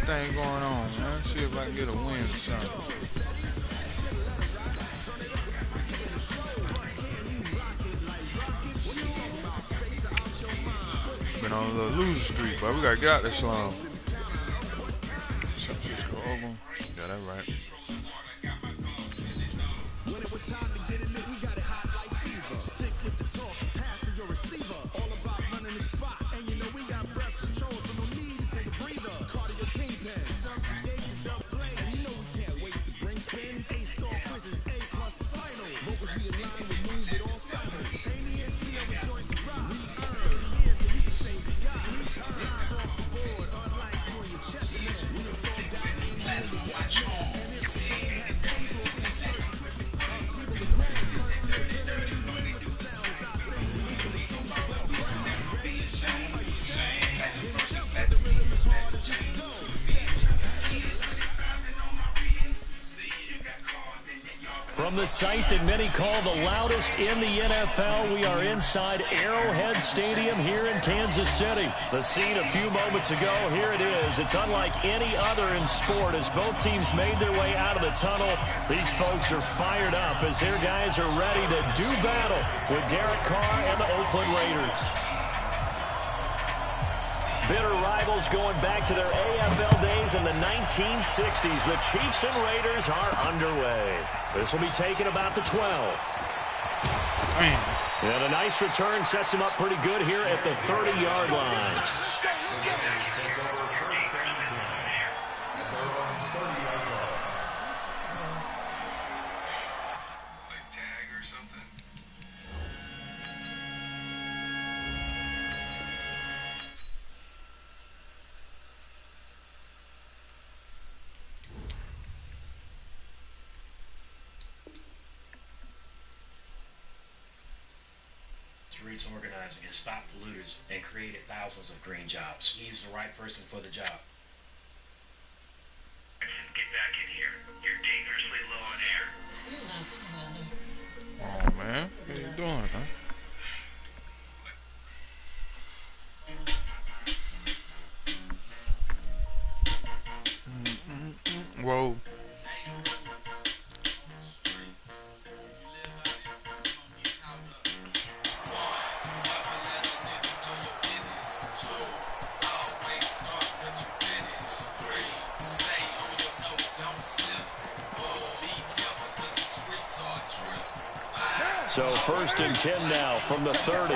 thing going on, man. See if I can get a win or something. Been on a little loser streak, but we gotta get out this slum. San Francisco over. Yeah, that's right. From the site that many call the loudest in the NFL, we are inside Arrowhead Stadium here in Kansas City. The scene a few moments ago, here it is. It's unlike any other in sport as both teams made their way out of the tunnel. These folks are fired up as their guys are ready to do battle with Derek Carr and the Oakland Raiders. Bitter rivals going back to their AFL days in the 1960s. The Chiefs and Raiders are underway. This will be taken about the 12. And a nice return sets him up pretty good here at the 30-yard line. Roots organizing has stopped polluters and created thousands of green jobs. He's the right person for the job. Get back in here. You're dangerously low on air. Relax, Commander. Oh man, what are you doing, huh? Whoa. So 1st and 10 now from the 30.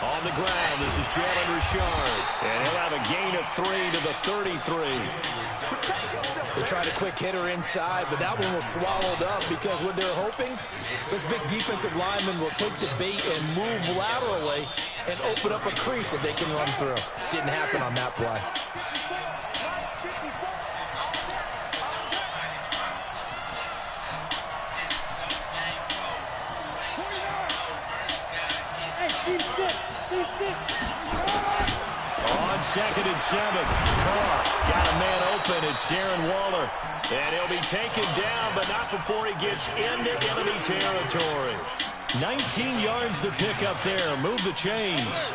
On the ground, this is Jalen Richard. And he'll have a gain of 3 to the 33. They tried a quick hitter inside, but that one was swallowed up because what they're hoping, this big defensive lineman will take the bait and move laterally and open up a crease that they can run through. Didn't happen on that play. On 2nd and 7, Carr got a man open. It's Darren Waller. And he'll be taken down, but not before he gets into enemy territory. 19 yards to pick up there. Move the chains.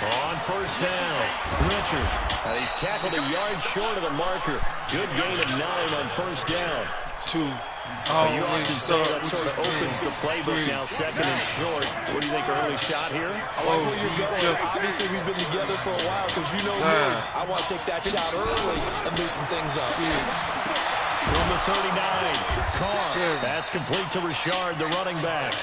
On 1st down, Richard. He's tackled a yard short of the marker. Good gain of 9 on 1st down. You often say that sort of opens the playbook now, 2nd and short. What do you think, early shot here? I like where you're going. Obviously, we've been together for a while because you know me. I want to take that shot early and loosen things up. From the 39, Carr. That's complete to Richard, the running back.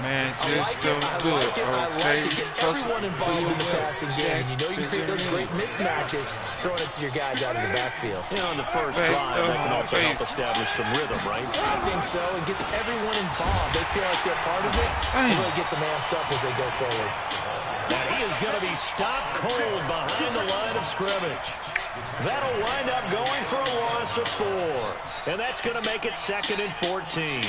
Man, just don't do it, okay? Get everyone involved in the passing game. You know you create those great mismatches, throwing it to your guys out of the backfield. You know, on the first drive, that can also help establish some rhythm, right? I think so. It gets everyone involved. They feel like they're part of it. It really gets them amped up as they go forward. Now he is going to be stopped cold behind the line of scrimmage. That'll wind up going for a loss of 4. And that's going to make it 2nd and 14.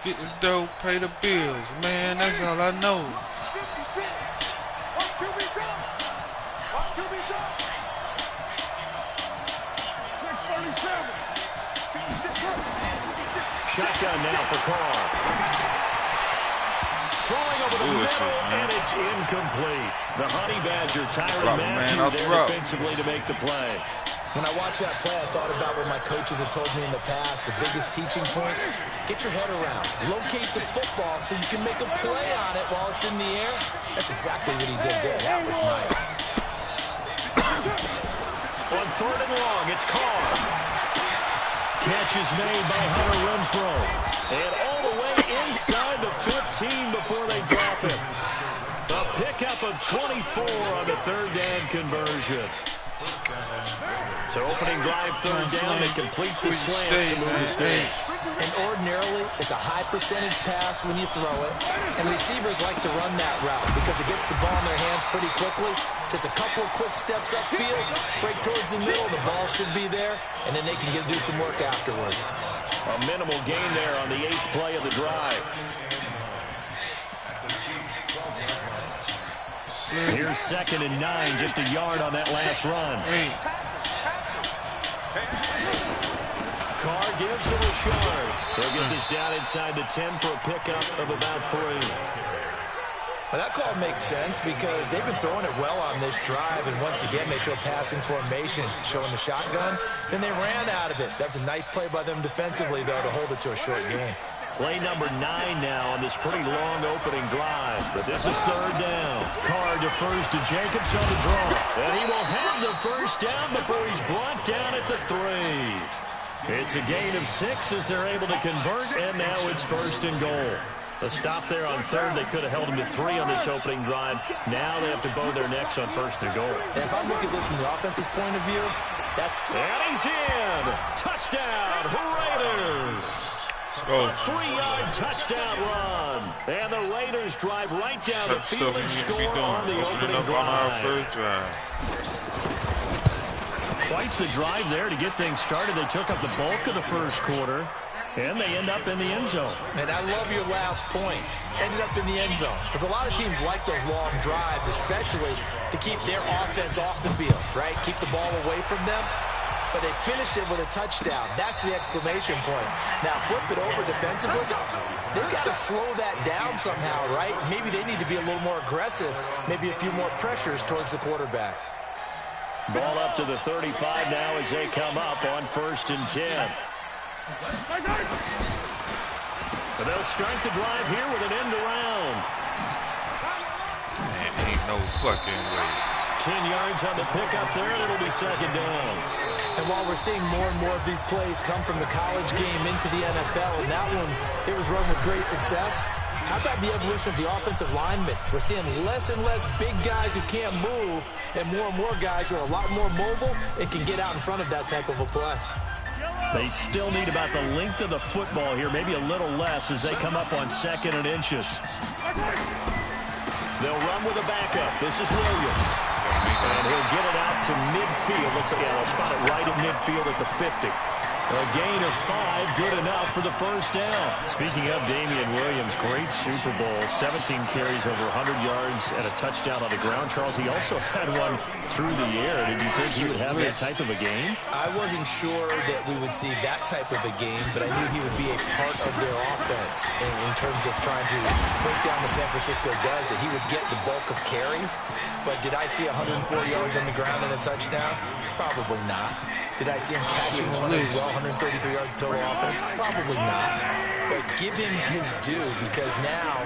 Get the dough, pay the bills. Man, that's all I know. Shotgun now for Carr. Throwing over the middle, and it's incomplete. The Honey Badger, Tyrann Mathieu, there defensively to make the play. When I watched that play, I thought about what my coaches have told me in the past. The biggest teaching point, get your head around. Locate the football so you can make a play on it while it's in the air. That's exactly what he did there. That was nice. On 3rd and long, it's Carr. Catch is made by Hunter Renfrow. And all the way inside the 15 before they drop him. A pickup of 24 on the 3rd down conversion. So opening drive 3rd down, they complete the slant to move the stakes. And ordinarily, it's a high percentage pass when you throw it. And receivers like to run that route because it gets the ball in their hands pretty quickly. Just a couple of quick steps upfield, break towards the middle, the ball should be there, and then they can do some work afterwards. A minimal gain there on the 8th play of the drive. Here's 2nd and 9, just a yard on that last run. Carr gives to Richard. They'll get this down inside the 10 for a pickup of about 3. Well, that call makes sense because they've been throwing it well on this drive, and once again they show passing formation, showing the shotgun. Then they ran out of it. That's a nice play by them defensively, though, to hold it to a short game. Play number 9 now on this pretty long opening drive. But this is 3rd down. Carr defers to Jacobs on the draw. And he will have the 1st down before he's brought down at the 3. It's a gain of 6 as they're able to convert, and now it's 1st and goal. The stop there on 3rd, they could have held him to 3 on this opening drive. Now they have to bow their necks on 1st and goal. And if I look at this from the offense's point of view, that's... And he's in! Touchdown, Raiders! A 3-yard touchdown run. And the Raiders drive right down the field and score on the opening drive. Quite the drive there to get things started. They took up the bulk of the 1st quarter, and they end up in the end zone. And I love your last point. Ended up in the end zone. Because a lot of teams like those long drives, especially to keep their offense off the field, right? Keep the ball away from them. But they finished it with a touchdown. That's the exclamation point. Now, flip it over defensively. They've got to slow that down somehow, right? Maybe they need to be a little more aggressive. Maybe a few more pressures towards the quarterback. Ball up to the 35 now as they come up on 1st and 10. But they'll start the drive here with an end around. Man, ain't no fucking way. 10 yards on the pickup there, and it'll be 2nd down. And while we're seeing more and more of these plays come from the college game into the NFL, and that one, it was run with great success, how about the evolution of the offensive linemen? We're seeing less and less big guys who can't move and more guys who are a lot more mobile and can get out in front of that type of a play. They still need about the length of the football here, maybe a little less as they come up on 2nd and inches. They'll run with a backup. This is Williams. And he'll get it out to midfield. They'll spot it right at midfield at the 50. A gain of 5, good enough for the 1st down. Speaking of Damian Williams, great Super Bowl. 17 carries over 100 yards and a touchdown on the ground. Charles, he also had one through the air. Did you think he would have that type of a game? I wasn't sure that we would see that type of a game, but I knew he would be a part of their offense in terms of trying to break down what San Francisco does, that he would get the bulk of carries. But did I see 104 yards on the ground and a touchdown? Probably not. Did I see him catching one as well, 133 yards total offense? Probably not. But give him his due because now,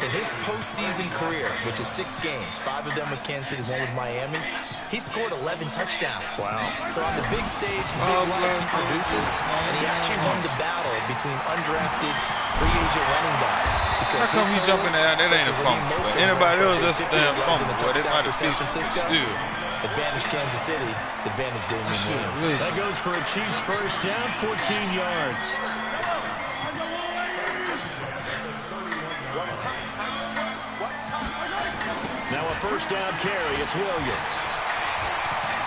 in his postseason career, which is 6 games, 5 of them with Kansas City, 1 with Miami, he scored 11 touchdowns. Wow. So on the big stage, the big lights he produces, and he actually won the battle between undrafted free agent running backs. How come he jumping out? That ain't a fumble. But anybody else, that's a damn fumble. Boy, they might have San Francisco. still. Advantage Kansas City, advantage Damian Williams. That goes for a Chiefs 1st down, 14 yards. Now a 1st down carry, it's Williams.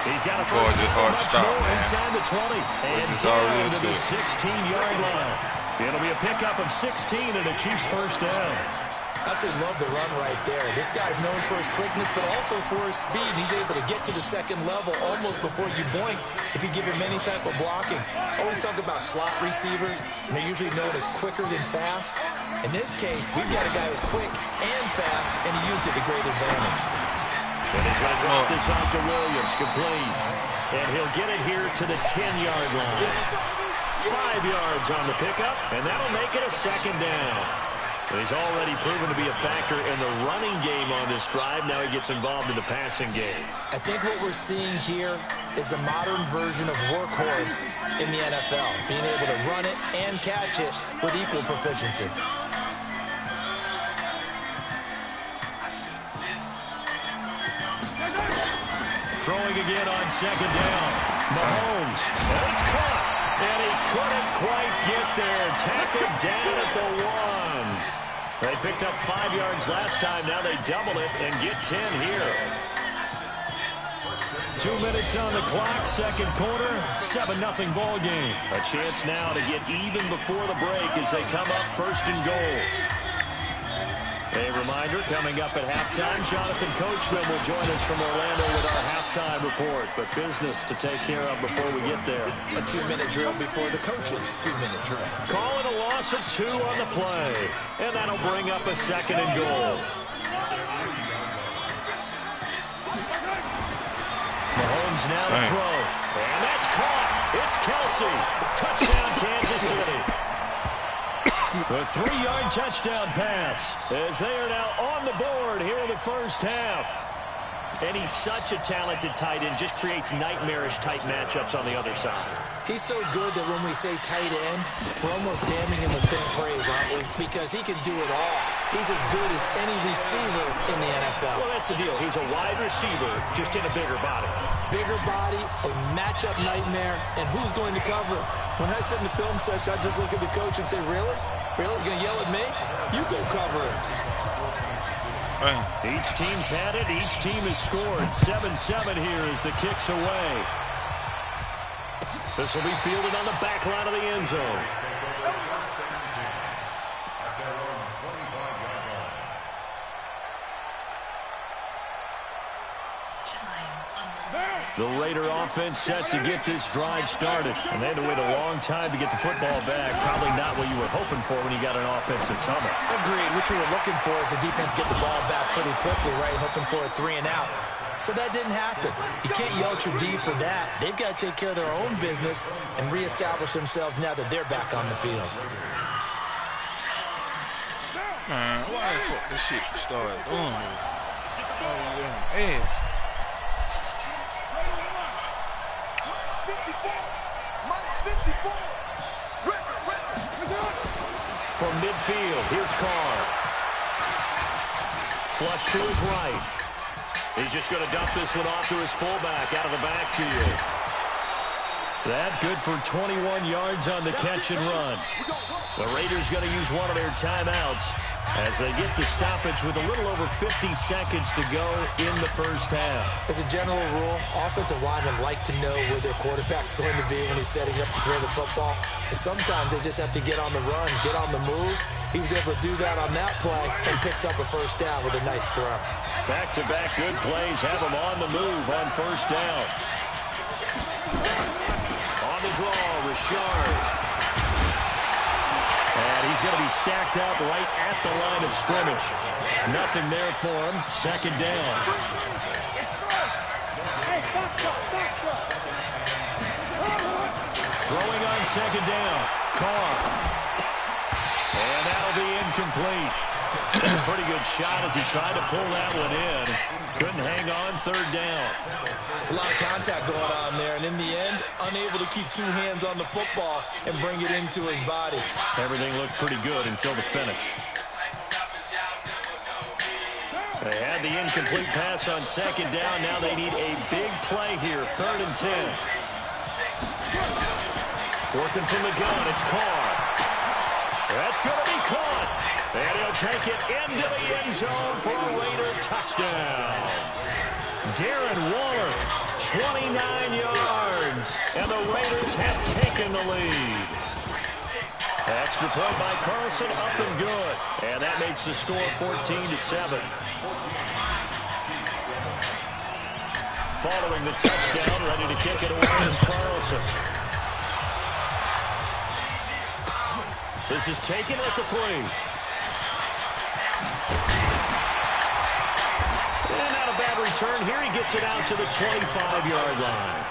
He's got a 1st down, much more inside the 20. And down to the 16-yard line. It'll be a pickup of 16 and a Chiefs 1st down. Absolutely love the run right there. This guy's known for his quickness, but also for his speed. He's able to get to the second level almost before you blink if you give him any type of blocking. Always talk about slot receivers, and they're usually known as quicker than fast. In this case, we've got a guy who's quick and fast, and he used it to great advantage. And he's going to drop this off to Williams, complete. And he'll get it here to the 10-yard line. 5 yards on the pickup, and that'll make it a second down. And he's already proven to be a factor in the running game on this drive. Now he gets involved in the passing game. I think what we're seeing here is the modern version of workhorse in the NFL, being able to run it and catch it with equal proficiency. Throwing again on second down. Mahomes, and it's caught. And he couldn't quite get there. Tackled down at the 1. They picked up 5 yards last time. Now they double it and get 10 here. 2 minutes on the clock, second quarter, 7-0 ball game. A chance now to get even before the break as they come up first and goal. A reminder, coming up at halftime, Jonathan Coachman will join us from Orlando with our halftime report. But business to take care of before we get there. A 2-minute drill before the coach's 2-minute drill. Calling a loss of 2 on the play. And that'll bring up a second and goal. Mahomes now to throw. And that's caught. It's Kelsey. Touchdown, Kansas City. A 3-yard touchdown pass as they are now on the board here in the first half. And he's such a talented tight end, just creates nightmarish-type matchups on the other side. He's so good that when we say tight end, we're almost damning him with faint praise, aren't we? Because he can do it all. He's as good as any receiver in the NFL. Well, that's the deal. He's a wide receiver, just in a bigger body. Bigger body, a matchup nightmare, and who's going to cover? When I sit in the film session, I just look at the coach and say, really? Really? You're going to yell at me? You go cover it. Each team's had it. Each team has scored. 7-7 here as the kick's away. This will be fielded on the back line of the end zone. The Raider offense set to get this drive started. And they had to wait a long time to get the football back. Probably not what you were hoping for when you got an offense that's humming. Agreed. What you were looking for is the defense get the ball back pretty quickly, right? Hoping for a 3 and out. So that didn't happen. You can't yell at your D for that. They've got to take care of their own business and reestablish themselves now that they're back on the field. Man, why the fuck this shit started doing this? Oh, yeah. From midfield, here's Carr. Flush to his right. He's just going to dump this one off to his fullback out of the backfield. That good for 21 yards on the catch and run. The Raiders going to use one of their timeouts as they get the stoppage with a little over 50 seconds to go in the first half. As a general rule, offensive linemen like to know where their quarterback's going to be when he's setting up to throw the football. And sometimes they just have to get on the run, get on the move. He was able to do that on that play and picks up a first down with a nice throw. Back-to-back good plays have him on the move on first down. On the draw, Richard. And he's going to be stacked up right at the line of scrimmage. Nothing there for him. Second down. Throwing on second down. Carr. And that'll be incomplete. A pretty good shot as he tried to pull that one in. Couldn't hang on, third down. There's a lot of contact going on there, and in the end, unable to keep 2 hands on the football and bring it into his body. Everything looked pretty good until the finish. They had the incomplete pass on second down. Now they need a big play here, 3rd and 10. Working from the gun, it's Carr. That's going to be caught. And he'll take it into the end zone for a Raider touchdown. Darren Waller, 29 yards. And the Raiders have taken the lead. Extra point by Carlson, up and good. And that makes the score 14-7. Following the touchdown, ready to kick it away is Carlson. This is taken at the 3. And not a bad return here. He gets it out to the 25-yard line.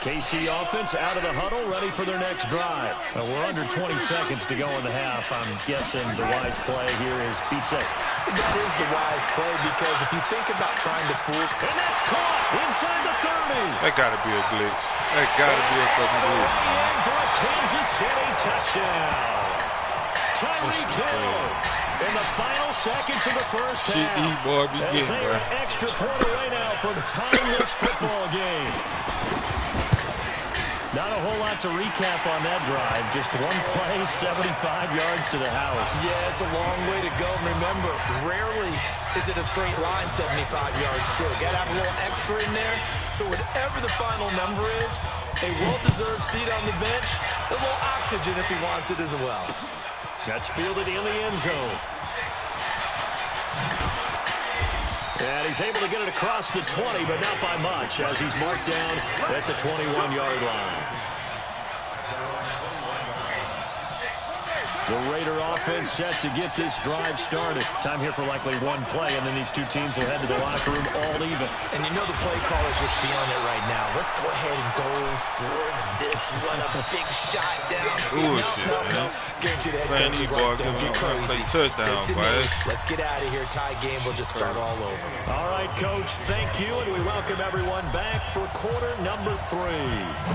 KC offense out of the huddle, ready for their next drive. We're under 20 seconds to go in the half. I'm guessing the wise play here is be safe. That is the wise play, because if you think about trying to fool... And that's caught inside the 30. That got to be a glitch. That got to be a fucking glitch. For a Kansas City touchdown. Tyreek Hill in the final seconds of the first half. boy, be As getting, they are an extra point away now from tying this football game. Not a whole lot to recap on that drive. Just one play, 75 yards to the house. Yeah, it's a long way to go. Remember, rarely is it a straight line 75 yards, too. Got to have a little extra in there. So whatever the final number is, a well-deserved seat on the bench, a little oxygen if he wants it as well. That's fielded in the end zone. And he's able to get it across the 20, but not by much, as he's marked down at the 21-yard line. The Raider offense set to get this drive started. Time here for likely one play, and then these two teams will head to the locker room all even. And you know the play caller's just feeling it right now. Let's go ahead and go for this one. A big shot down. Bullshit, no. Guarantee that man, coach is these like, boys don't get gonna crazy. play touchdown, Take the boy. knee. Let's get out of here. Tie game. We'll just start all over. All right, Coach, thank you, and we welcome everyone back for quarter number 3.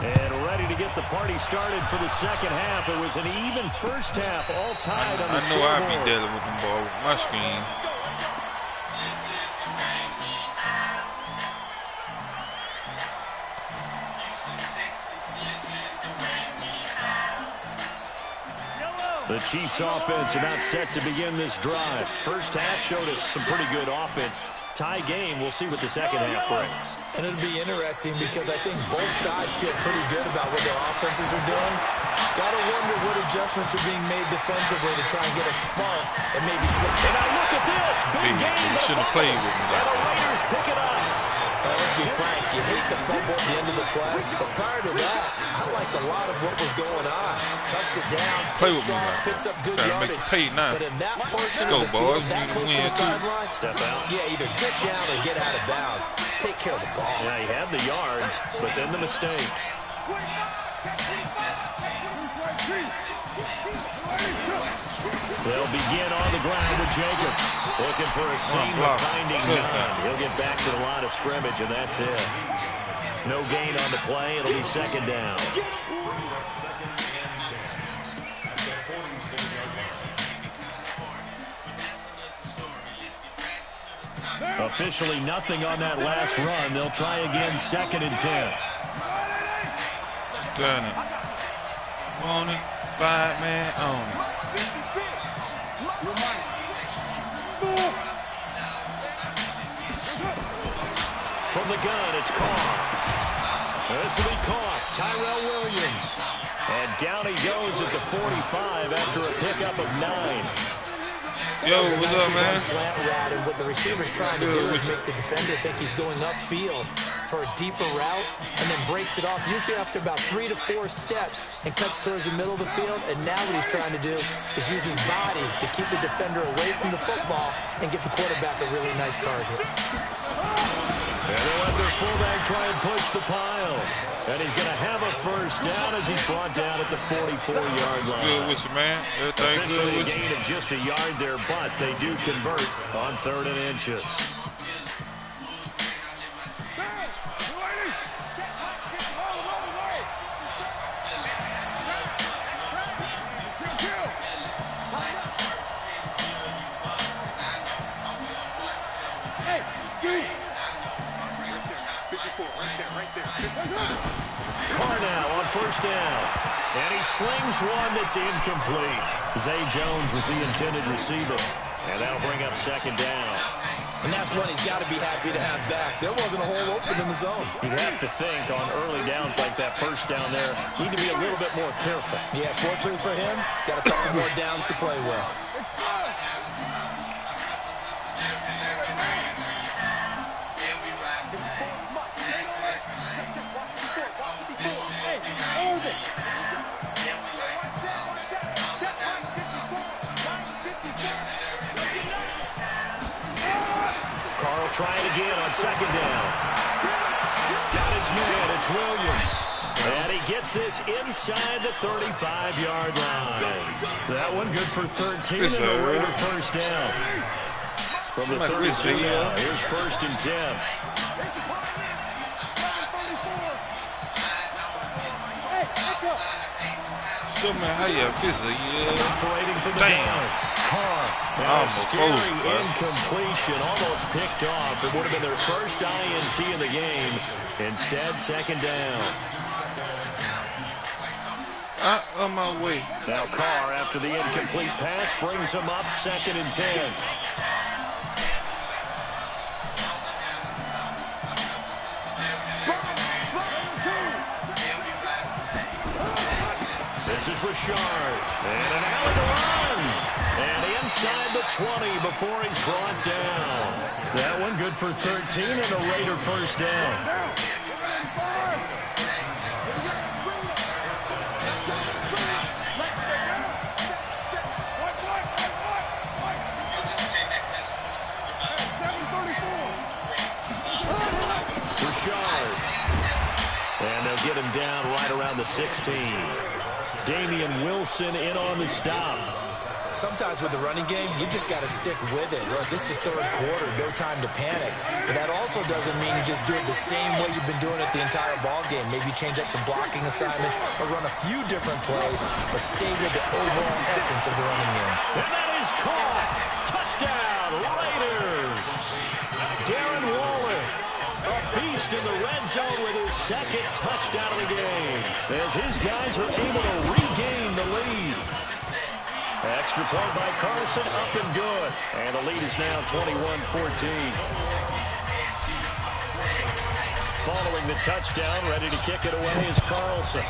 And ready to get the party started for the second half. It was an even first half, all tied on the I know I'd be scoreboard. dealing with them ball with my screen. The Chiefs offense about set to begin this drive. First half showed us some pretty good offense. Tie game, we'll see what the second half brings. And it'll be interesting because I think both sides feel pretty good about what their offenses are doing. Got to wonder what adjustments are being made defensively to try and get a spark and maybe slip. And now look at this. Big game. You shouldn't have played with me And like the that. Raiders pick it up. Let's be frank, you hate the fumble at the end of the play, but prior to that, I liked a lot of what was going on. Tucks it down, Play takes with me, off, man. picks up good Gotta make yardage. it pay now. But in that portion Let's go, of the boys. field, that We close to win, the too. sideline, Step out. yeah, either get down or get out of bounds. Take care of the ball. Yeah, he had the yards, but then the mistake. They'll begin on the ground with Jacobs. Looking for a seam, but finding none. He'll get back to the line of scrimmage, and that's it. No gain on the play. It'll be second down. Officially nothing on that last run. They'll try again, 2nd and 10. Done it. On it. 5-man on it. From the gun, it's caught. This will be caught. Tyrell Williams. And down he goes at the 45 after a pickup of 9. Yo, what's up, man? Slant route, and what the receiver's trying to do is make the defender think he's going upfield for a deeper route, and then breaks it off, usually after about 3 to 4 steps, and cuts towards the middle of the field. And now what he's trying to do is use his body to keep the defender away from the football and get the quarterback a really nice target. And they'll let their fullback try and push the pile. And he's going to have a first down as he's brought down at the 44-yard line. Good with you, man. Everything good Officially a with you. gain of just a yard there, but they do convert on 3rd and inches. Carnell on first down. And he slings one that's incomplete. Zay Jones was the intended receiver. And that'll bring up 2nd down. And that's one he's got to be happy to have back. There wasn't a hole open in the zone. You'd have to think on early downs like that first down there, need to be a little bit more careful. Yeah, fortunately for him, got a couple more downs to play with. Carl trying again on second down. Got his man, it's Williams. And he gets this inside the 35-yard line. That one good for 13 and a Raider first down. From the 32 now, here's first and 10. Operating from the down. Carr. A scary incompletion, almost picked off. It would have been their first INT in the game. Instead, second down. On my way. Now Carr, after the incomplete pass, brings him up second and 10. This is Richard. And an alley to run. And inside the 20 before he's brought down. That one good for 13 and a Raider first down. Richard. And they'll get him down right around the 16. Damian Wilson in on the stop. Sometimes with the running game, you just got to stick with it. Look, this is the third quarter, no time to panic. But that also doesn't mean you just do it the same way you've been doing it the entire ball game. Maybe change up some blocking assignments or run a few different plays, but stay with the overall essence of the running game. And that is caught. Touchdown, Raiders. Darren Waller, a beast in the red zone with his second touchdown of the game, as his guys are able to regain the lead. Extra point by Carlson, up and good. And the lead is now 21-14. Following the touchdown, ready to kick it away is Carlson.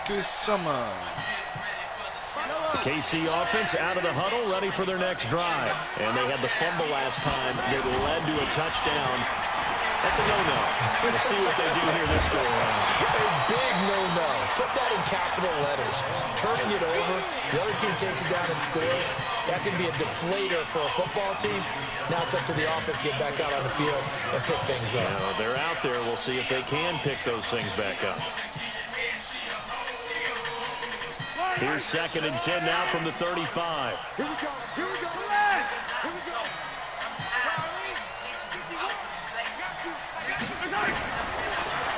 This summer. The KC offense out of the huddle, ready for their next drive. And they had the fumble last time that led to a touchdown. That's a no-no. Let's see what they do here this go around. A big no-no. Put that in capital letters. Turning it over, the other team takes it down and scores. That can be a deflator for a football team. Now it's up to the offense to get back out on the field and pick things up. Now, they're out there. We'll see if they can pick those things back up. Here's second and 10 now from the 35. Here we go. Here we go. Here we go.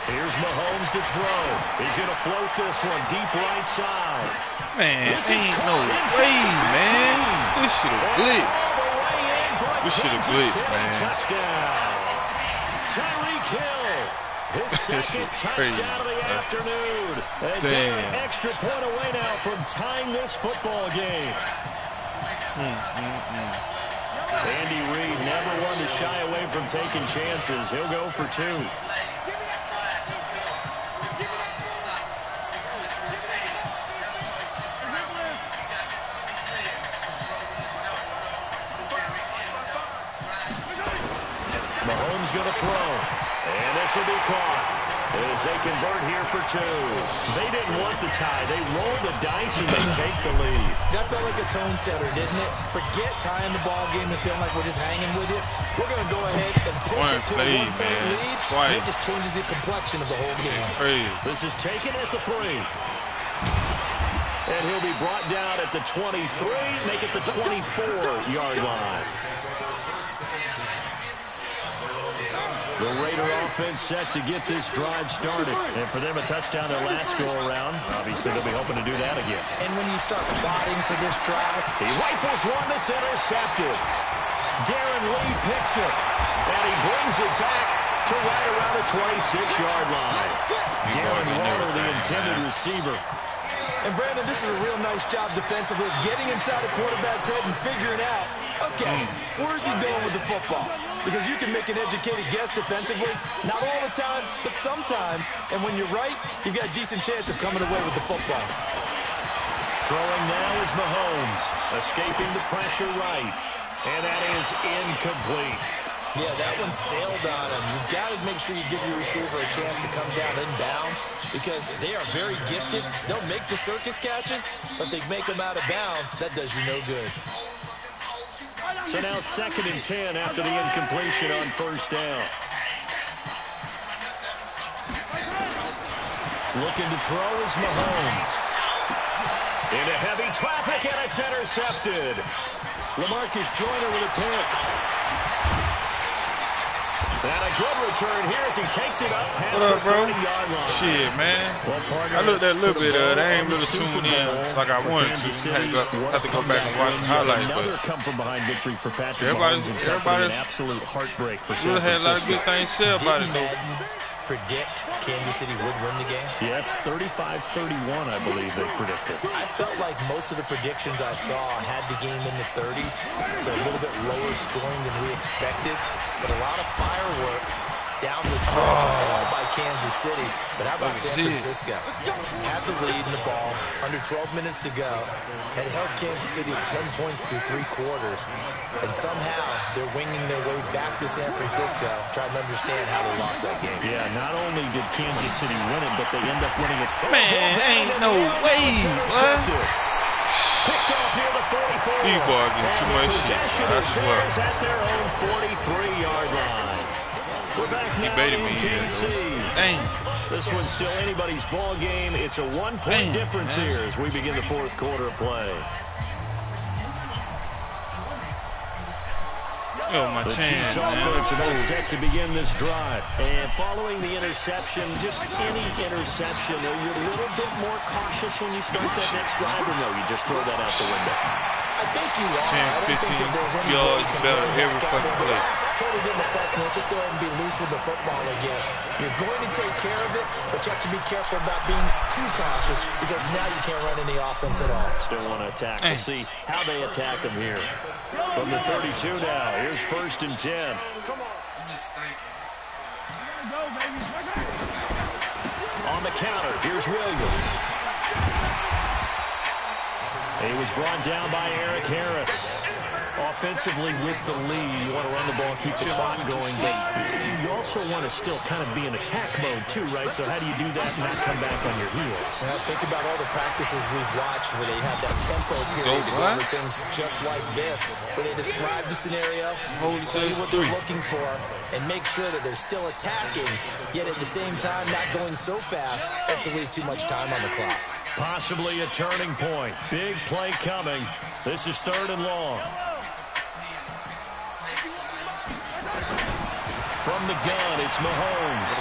Here's Mahomes to throw. He's going to float this one deep right side. Man, ain't no way, man. This shit a glitch. This shit a glitch, man. Touchdown. Tyreek Hill. His second touchdown of the afternoon. As they're an extra point away now from tying this football game. Andy Reid never one to shy away from taking chances. He'll go for two. Mahomes going to throw. And this will be caught as they convert here for two. They didn't want the tie. They rolled the dice and they take the lead. That felt like a tone setter, didn't it? Forget tying the ball game and feeling like we're just hanging with you. We're going to go ahead and push it to a one-point lead. And it just changes the complexion of the whole game. This is taken at the 3. And he'll be brought down at the 23, make it the 24-yard line. The Raider offense set to get this drive started. And for them, a touchdown their last go-around. Obviously, they'll be hoping to do that again. And when you start plotting for this drive, he rifles one that's intercepted. Darren Lee picks it, and he brings it back to right around the 26-yard line. Darren Waller, the intended receiver. And Brandon, this is a real nice job defensively, getting inside the quarterback's head and figuring out, okay, where's he going with the football? Because you can make an educated guess defensively, not all the time, but sometimes. And when you're right, you've got a decent chance of coming away with the football. Throwing now is Mahomes, escaping the pressure right. And that is incomplete. Yeah, that one sailed on him. You've got to make sure you give your receiver a chance to come down inbounds because they are very gifted. They'll make the circus catches, but they make them out of bounds. That does you no good. So now 2nd and 10 after the incompletion on first down. Looking to throw is Mahomes. Into heavy traffic, and it's intercepted. LaMarcus Joyner with a pick. And a good return here as he takes it up past the 30-yard line. Shit, man. I looked at a little bit of it. I ain't really tuned in like I wanted to. Have to go back and watch the highlights. Another come-from-behind victory for Patrick Mahomes. Everybody, an absolute heartbreak for San Francisco. Had a lot of good things said about it, though. Predict Kansas City would win the game? Yes, 35-31, I believe they predicted. I felt like most of the predictions I saw had the game in the 30s, so a little bit lower scoring than we expected, but a lot of fireworks down the stretch, all by Kansas City. But how about San Francisco? Had the lead in the ball, under 12 minutes to go, had held Kansas City at 10 points through 3 quarters, and somehow they're winging their way back to San Francisco, trying to understand how they lost that game. Yeah, not only did Kansas City win it, but they end up winning it. Man, ain't no way, what? Picked off here the 44. These boys getting too much shit, I swear. At their own 43-yard line. We're back now in KC. This one's still anybody's ball game. It's a 1-point difference here as we begin the 4th quarter of play. Oh, my the Chiefs offense about set to begin this drive. And following the interception, just any interception, are you a little bit more cautious when you start that next drive, or no, you just throw that out the window? I think you are. 10, 15 yards better every fucking play. Totally didn't affect me. Just go ahead and be loose with the football again. You're going to take care of it, but you have to be careful about being too cautious because now you can't run any offense at all. Still want to attack. We'll see how they attack them here. From the 32 now, here's 1st and 10. On the counter, here's Williams. He was brought down by Eric Harris. Offensively with the lead, you want to run the ball, keep the clock going, but you also want to still kind of be in attack mode too, right? So how do you do that and not come back on your heels? Now think about all the practices we've watched where they have that tempo period to go over things just like this, where they describe the scenario, tell you what they're looking for, and make sure that they're still attacking, yet at the same time not going so fast as to leave too much time on the clock. Possibly a turning point. Big play coming. This is 3rd and long. From the gun, it's Mahomes.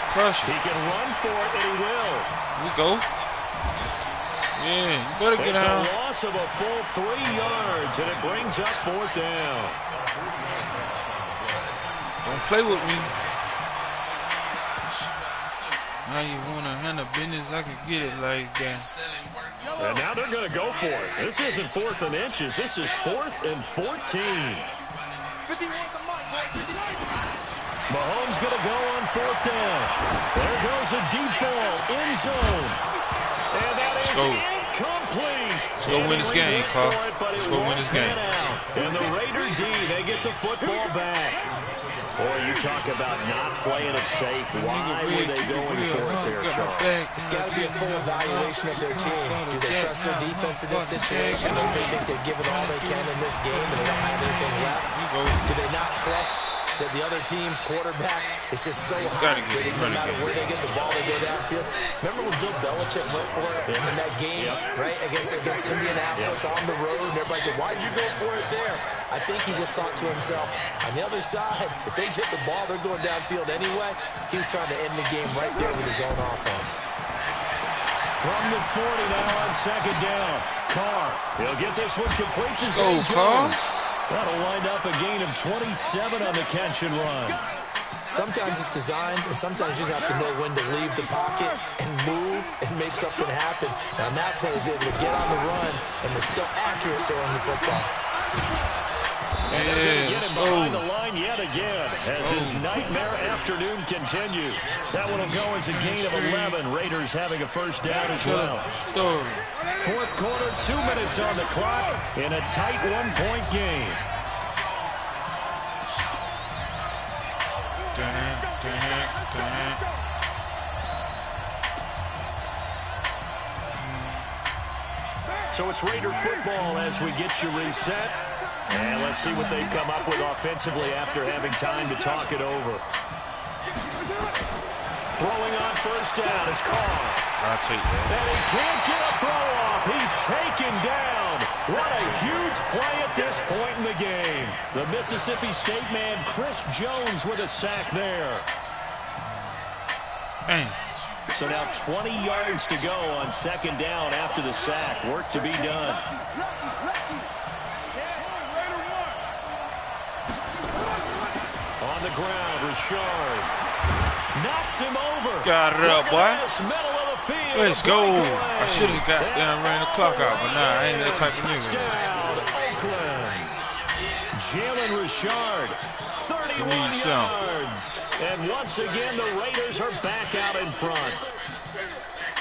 He can run for it, and he will. Here we go. Yeah, you better get out. It's a loss of a full 3 yards, and it brings up 4th down. Don't play with me. Now you want to handle business, I can get it like that. And now they're going to go for it. This isn't 4th and inches. This is 4th and 14. Mahomes going to go on 4th down. There goes a deep ball, end zone. And that is incomplete. Let's go win this game, Carl. Let's go win this game. And the Raider D, they get the football back. Boy, you talk about not playing it safe. Why were they going for it there, Charles? It's got to be a full evaluation of their team. Do they trust their defense in this situation? Or do they think they've given all they can in this game and they don't have anything left? Do they not trust that the other team's quarterback is just so hot that no matter where they get the ball, they go downfield? Remember when Bill Belichick went for it in that game, right, against Indianapolis on the road, and everybody said, why'd you go for it there? I think he just thought to himself, on the other side, if they get the ball, they're going downfield anyway. He was trying to end the game right there with his own offense. From the 40 now on second down. Carr, he'll get this one complete to Zay Carr. Jones. That'll wind up a gain of 27 on the catch and run. Sometimes it's designed, and sometimes you just have to know when to leave the pocket and move and make something happen. Now, that player is able to get on the run, and they're still accurate throwing the football. And they're going to get him behind the line yet again as his nightmare afternoon continues. That one will go as a gain of 11. Raiders having a first down as well. Fourth quarter, 2 minutes on the clock in a tight one-point game. So it's Raider football as we get you reset. And let's see what they've come up with offensively after having time to talk it over. Throwing on first down is Carr. I'll take that. And he can't get a throw off. He's taken down. What a huge play at this point in the game. The Mississippi State man, Chris Jones, with a sack there. Dang. So now 20 yards to go on second down after the sack. Work to be done. On the ground, Richard knocks him over. Got it up, boy. Middle of the field. Let's go. I should have got down, ran the clock out, but nah, I ain't that type of nigga. Oakland. Jalen Richard, 31 yards. And once again, the Raiders are back out in front.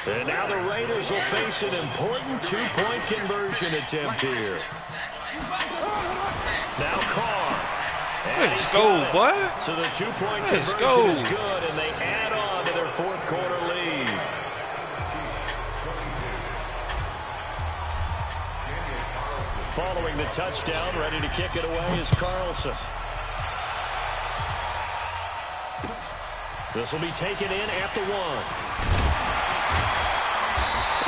And now the Raiders will face an important two-point conversion attempt here. Now Carr. Let's go, boy. So the two-point conversion is good, and they add on to their fourth quarter lead. Following the touchdown, ready to kick it away is Carlson. This will be taken in at the 1.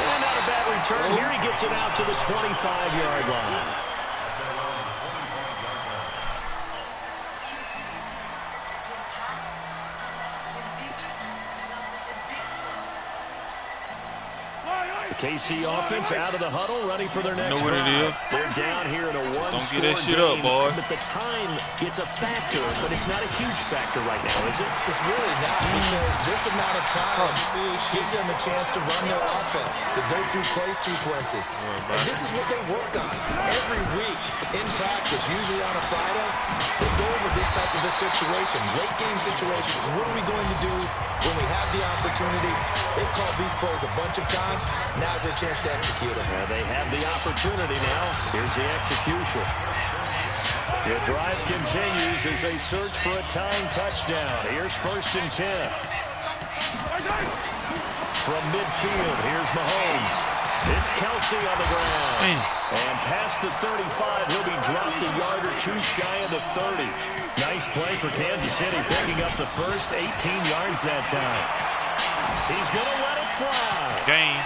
And not a bad return. Here he gets it out to the 25-yard line. The KC offense out of the huddle, ready for their next Know what it is. They're down here in a one-score Don't get that shit up, boy. But the time gets a factor, but it's not a huge factor right now, is it? It's really not, because this amount of time gives them a chance to run their offense, to go through play sequences. And this is what they work on every week in practice, usually on a Friday. They go over this type of a situation, late game situation. What are we going to do when we have the opportunity? They've called these plays a bunch of times. Now's their chance to execute them. They have the opportunity now. Here's the execution. The drive continues as they search for a tying touchdown. Here's 1st and 10. From midfield, here's Mahomes. It's Kelsey on the ground. And past the 35, he'll be dropped a yard or two shy of the 30. Nice play for Kansas City, picking up the first 18 yards that time. He's going to let it fly. Game.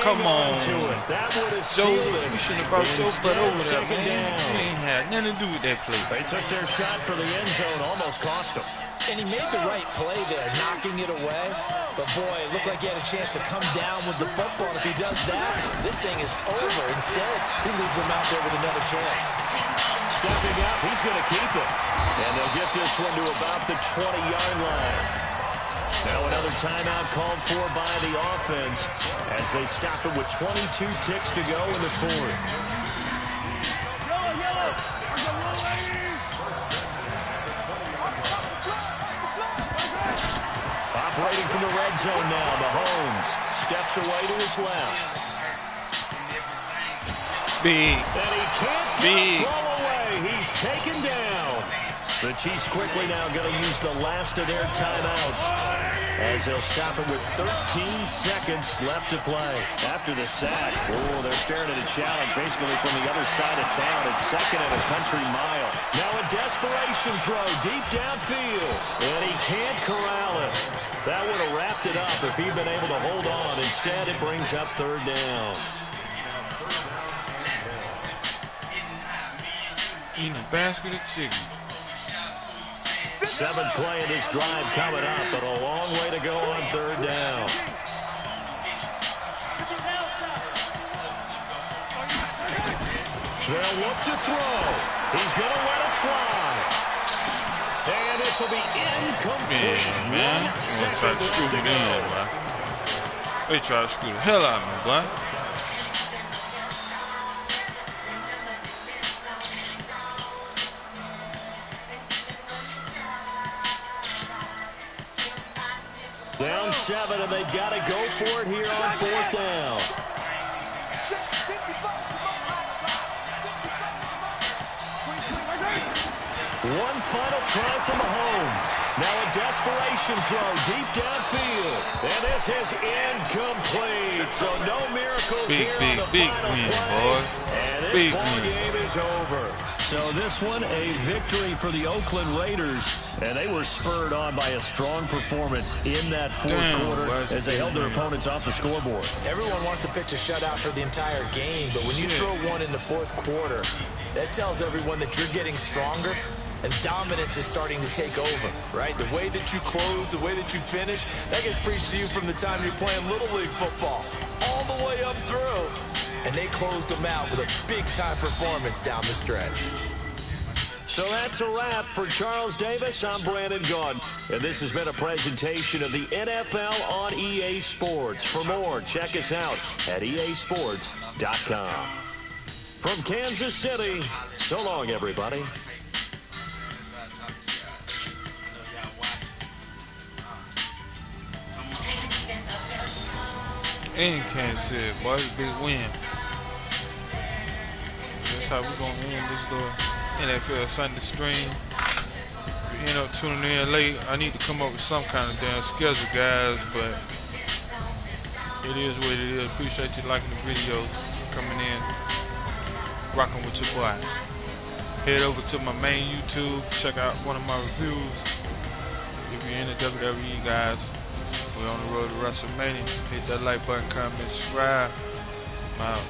Come on. That would have sealed it. You shouldn't have brought your butt over there, man. He ain't had nothing to do with that play. They took their shot for the end zone, almost cost him. And he made the right play there, knocking it away. But, boy, it looked like he had a chance to come down with the football. And if he does that, this thing is over. Instead, he leaves him out there with another chance. Stepping up, he's going to keep it. And they'll get this one to about the 20-yard line. Now another timeout called for by the offense as they stop it with 22 ticks to go in the fourth. Operating from the red zone now, Mahomes steps away to his left. Big. And he can't get a throw away. He's taken down. The Chiefs quickly now going to use the last of their timeouts as they'll stop it with 13 seconds left to play. After the sack, they're staring at a challenge basically from the other side of town. It's 2nd and a country mile. Now a desperation throw deep downfield, and he can't corral it. That would have wrapped it up if he'd been able to hold on. Instead, it brings up 3rd down. eating a basket of chicken. 7th play of this drive coming up, but a long way to go on 3rd down. They'll look to throw. He's going to let it fly. And this will be incomplete. Yeah, man. They try to screw me in, boy. They try to screw the hell out of me, boy. Down 7, and they've got to go for it here on 4th down. One final try from Mahomes. Now a desperation throw deep downfield. And this is incomplete. So no miracles here on the final play. And this ball game is over. So this one, a victory for the Oakland Raiders. And they were spurred on by a strong performance in that 4th quarter as they held their opponents off the scoreboard. Everyone wants to pitch a shutout for the entire game, but when you throw one in the 4th quarter, that tells everyone that you're getting stronger and dominance is starting to take over, right? The way that you close, the way that you finish, that gets preached to you from the time you're playing Little League football all the way up through. And they closed them out with a big-time performance down the stretch. So that's a wrap for Charles Davis. I'm Brandon Gaudin, and this has been a presentation of the NFL on EA Sports. For more, check us out at easports.com. From Kansas City, so long, everybody. In Kansas City, boy, it's a big win. That's how we're going to end this little NFL Sunday stream. If you end up tuning in late, I need to come up with some kind of damn schedule, guys, but it is what it is. Appreciate you liking the video, coming in, rocking with your boy. Head over to my main YouTube, check out one of my reviews. If you're into WWE, guys, we're on the road to WrestleMania. Hit that like button, comment, subscribe. I'm out.